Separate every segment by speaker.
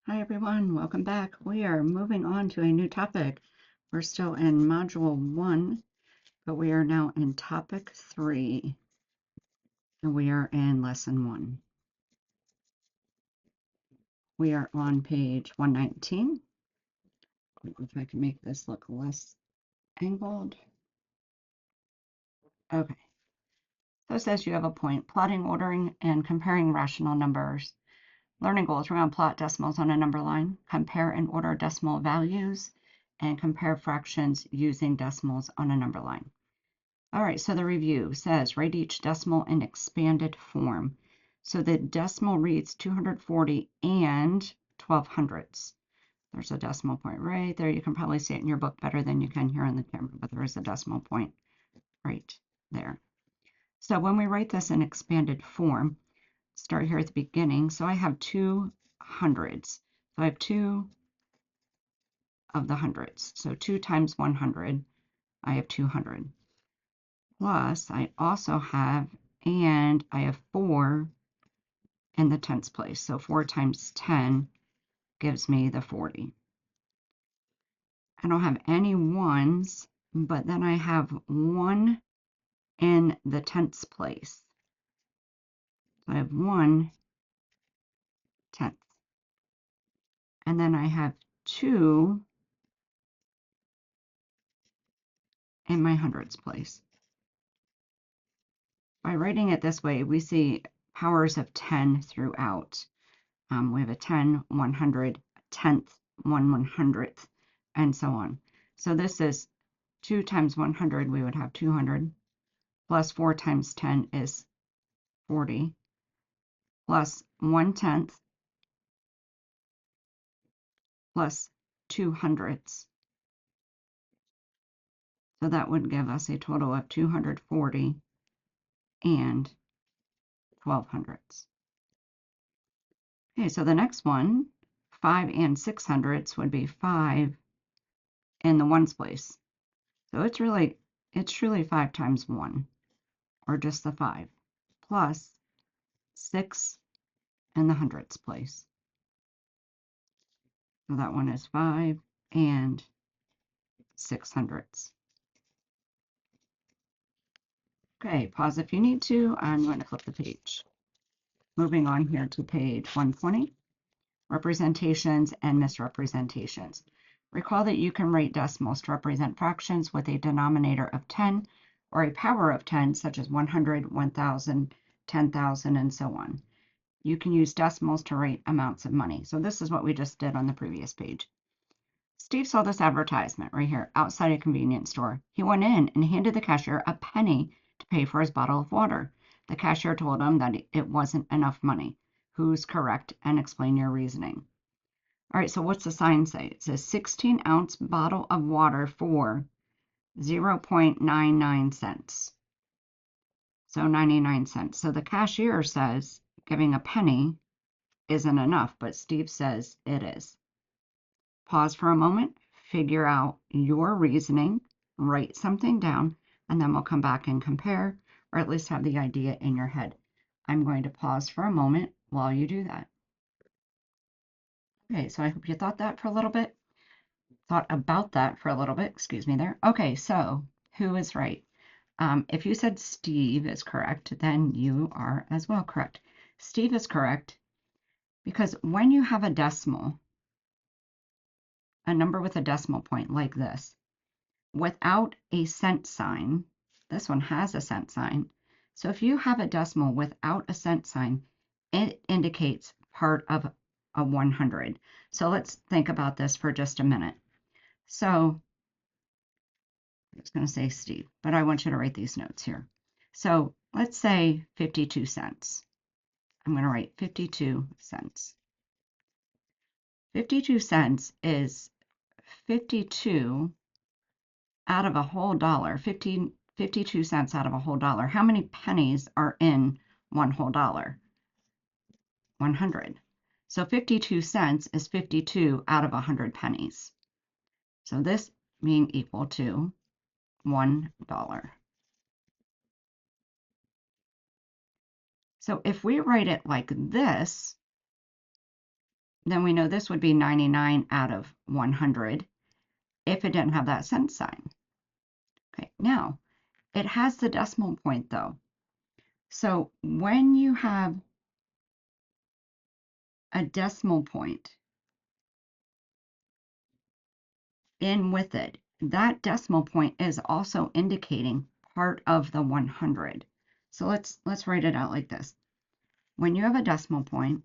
Speaker 1: Hi everyone, welcome back. We are moving on to a new topic. We're still in Module 1, but we are now in Topic 3, and we are in Lesson 1. We are on page 119. If I can make this look less angled. Okay, so it says you have a point, plotting, ordering, and comparing rational numbers. Learning goals, we're going to plot decimals on a number line, compare and order decimal values, and compare fractions using decimals on a number line. All right, so the review says write each decimal in expanded form. So the decimal reads 240 and 12 hundredths. There's a decimal point right there. You can probably see it in your book better than you can here on the camera, but there is a decimal point right there. So when we write this in expanded form, start here at the beginning. So I have 2 hundredths. So I have 2 of the hundredths. So 2 times 100, I have 200. Plus, I also have, and I have 4 in the tenths place. So 4 times 10 gives me the 40. I don't have any ones, but then I have 1 in the tenths place. So I have 1 tenth. And then I have 2 in my hundredths place. By writing it this way, we see powers of 10 throughout. We have a 10, 100, a tenth, 1/100th, and so on. So this is 2 times 100, we would have 200, plus 4 times 10 is 40, plus 1/10, plus 2 hundredths. So that would give us a total of 240 and 12 hundredths. Okay, so the next one, 5 and 6 hundredths would be 5 in the ones place. So it's truly 5 times 1, or just the 5, plus 6 in the hundredths place. So that one is 5 and 6 hundredths. Okay, pause if you need to. I'm going to flip the page. Moving on here to page 120, representations and misrepresentations. Recall that you can write decimals to represent fractions with a denominator of 10 or a power of 10, such as 100, 1,000, 10,000, and so on. You can use decimals to write amounts of money. So this is what we just did on the previous page. Steve saw this advertisement right here outside a convenience store. He went in and handed the cashier a penny to pay for his bottle of water. The cashier told him that it wasn't enough money. Who's correct? And explain your reasoning. All right, so what's the sign say? It says 16-ounce bottle of water for 0.99 cents. So 99 cents. So the cashier says giving a penny isn't enough, but Steve says it is. Pause for a moment, figure out your reasoning, write something down, and then we'll come back and compare, or at least have the idea in your head. I'm going to pause for a moment while you do that. Okay, so I hope you thought about that for a little bit, excuse me there. Okay, so who is right? If you said Steve is correct, then you are as well correct. Steve is correct because when you have a decimal, a number with a decimal point like this, without a cent sign, this one has a cent sign. So if you have a decimal without a cent sign, it indicates part of a 100. So let's think about this for just a minute. So I was going to say Steve, but I want you to write these notes here. So let's say 52 cents. I'm going to write 52 cents. 52 cents is 52 out of a whole dollar, 52 cents out of a whole dollar. How many pennies are in one whole dollar? 100. So 52 cents is 52 out of 100 pennies. So this being equal to $1. So if we write it like this, then we know this would be 99 out of 100 if it didn't have that cent sign. Okay, now it has the decimal point though. So when you have a decimal point in with it, that decimal point is also indicating part of the 100. So let's write it out like this. When you have a decimal point,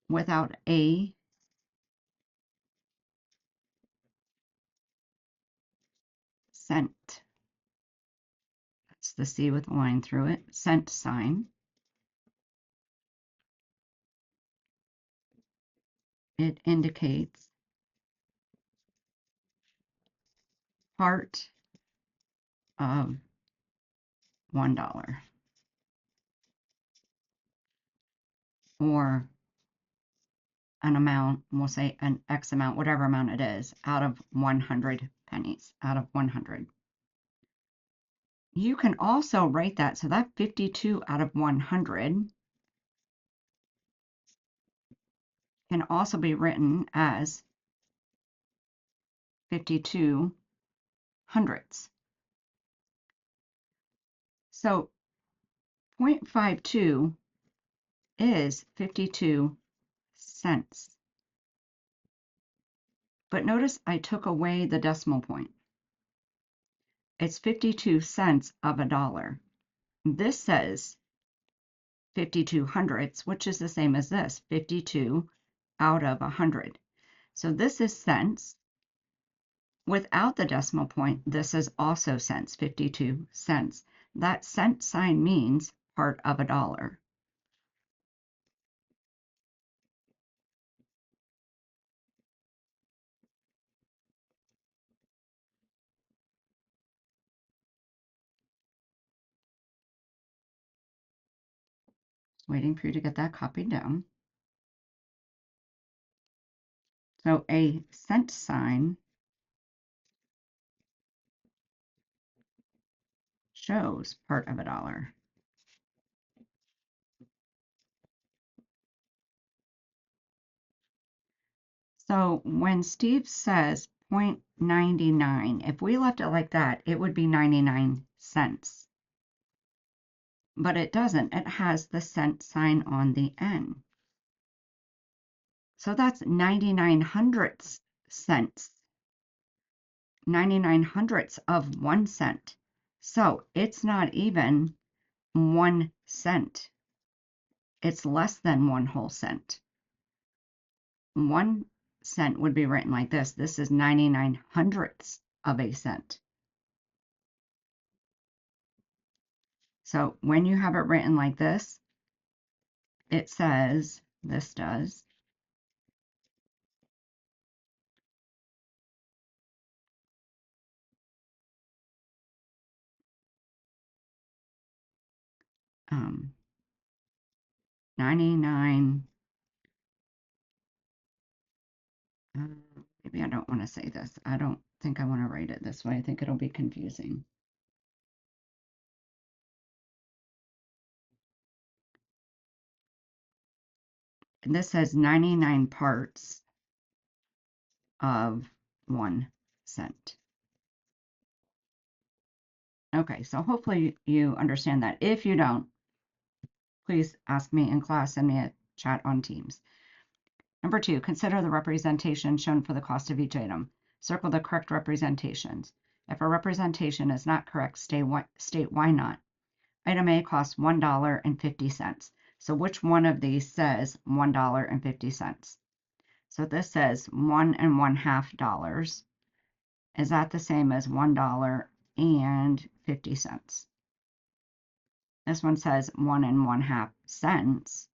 Speaker 1: without a cent, that's the C with a line through it, cent sign, it indicates part of $1 or an amount, we'll say an X amount, whatever amount it is, out of 100 pennies, out of 100. You can also write that, so that 52 out of 100 can also be written as 52 hundredths. So 0.52 is 52 cents. But notice I took away the decimal point. It's 52 cents of a dollar. This says 52 hundredths, which is the same as this, 52 out of 100. So this is cents. Without the decimal point, this is also cents, 52 cents. That cent sign means part of a dollar. Just waiting for you to get that copied down. So a cent sign shows part of a dollar. So when Steve says 0.99, if we left it like that, it would be 99 cents. But it doesn't. It has the cent sign on the end. So that's 99 hundredths cents. 99 hundredths of 1 cent. So it's not even 1 cent. It's less than 1 whole cent. 1 cent would be written like this. This is 99 hundredths of a cent. So when you have it written like this, it says, this does, um, 99, maybe I don't want to say this. I don't think I want to write it this way. I think it'll be confusing. And this says 99 parts of 1 cent. Okay, so hopefully you understand that. If you don't, please ask me in class, send me a chat on Teams. Number 2, consider the representation shown for the cost of each item. Circle the correct representations. If a representation is not correct, state why not. Item A costs $1.50. So which one of these says $1.50? So this says $1.50. Is that the same as $1.50? This one says 1.50 cents.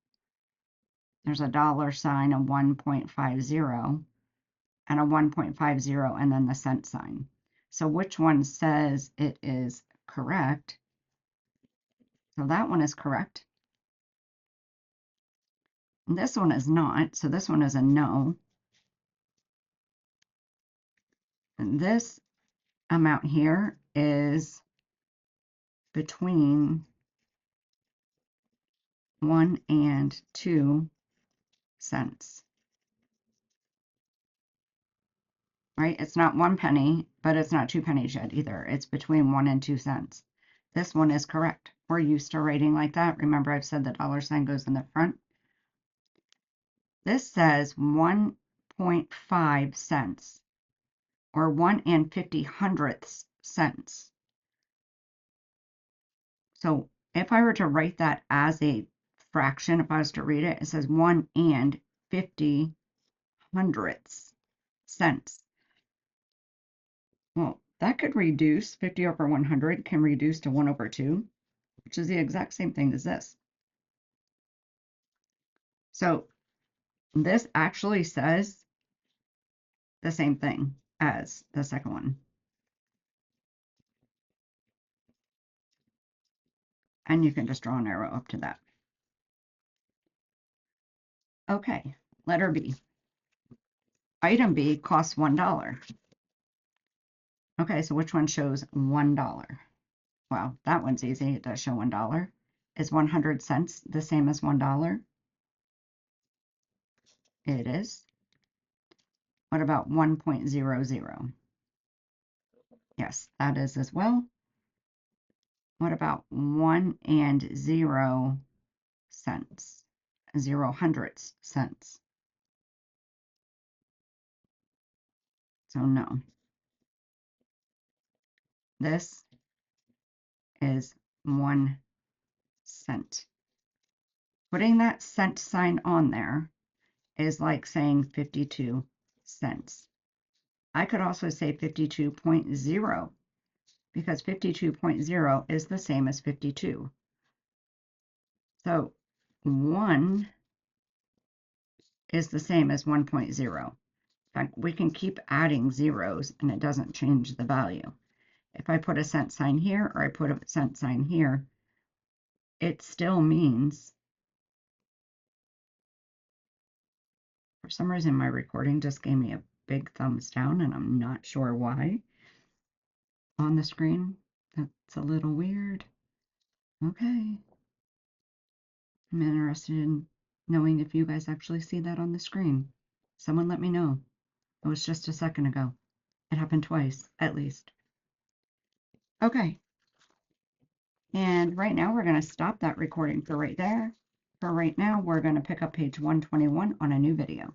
Speaker 1: There's a dollar sign, a 1.50, and a 1.50, and then the cent sign. So which one says it is correct? So that one is correct. And this one is not, so this one is a no. this amount here is between 1 and 2 cents, right? It's not 1 penny, but it's not 2 pennies yet either. It's between 1 and 2 cents. This one is correct. We're used to writing like that. Remember, I've said the dollar sign goes in the front. This says 1.5 cents or 1 50 hundredths cents. So if I were to write that as a fraction, if I was to read it, it says 1 50 hundredths cents. Well, that could reduce 50 over 100 can reduce to 1 over 2, which is the exact same thing as this. So this actually says the same thing as the second one. And you can just draw an arrow up to that. Okay, letter B. Item B costs $1. Okay, so which one shows $1? Well, that one's easy. It does show $1. Is 100 cents the same as $1? It is. What about 1.00? Yes, that is as well. What about 1 and 0 cents? 0 hundredths cents. So no. This is 1 cent. Putting that cent sign on there is like saying 52 cents. I could also say 52.0 because 52.0 is the same as 52. So 1 is the same as 1.0. In fact, we can keep adding zeros and it doesn't change the value. If I put a cent sign here or I put a cent sign here, it still means, for some reason my recording just gave me a big thumbs down and I'm not sure why on the screen. That's a little weird. Okay. I'm interested in knowing if you guys actually see that on the screen. Someone let me know. It was just a second ago. It happened twice, at least. Okay. And right now we're going to stop that recording for right there. For right now, we're going to pick up page 121 on a new video.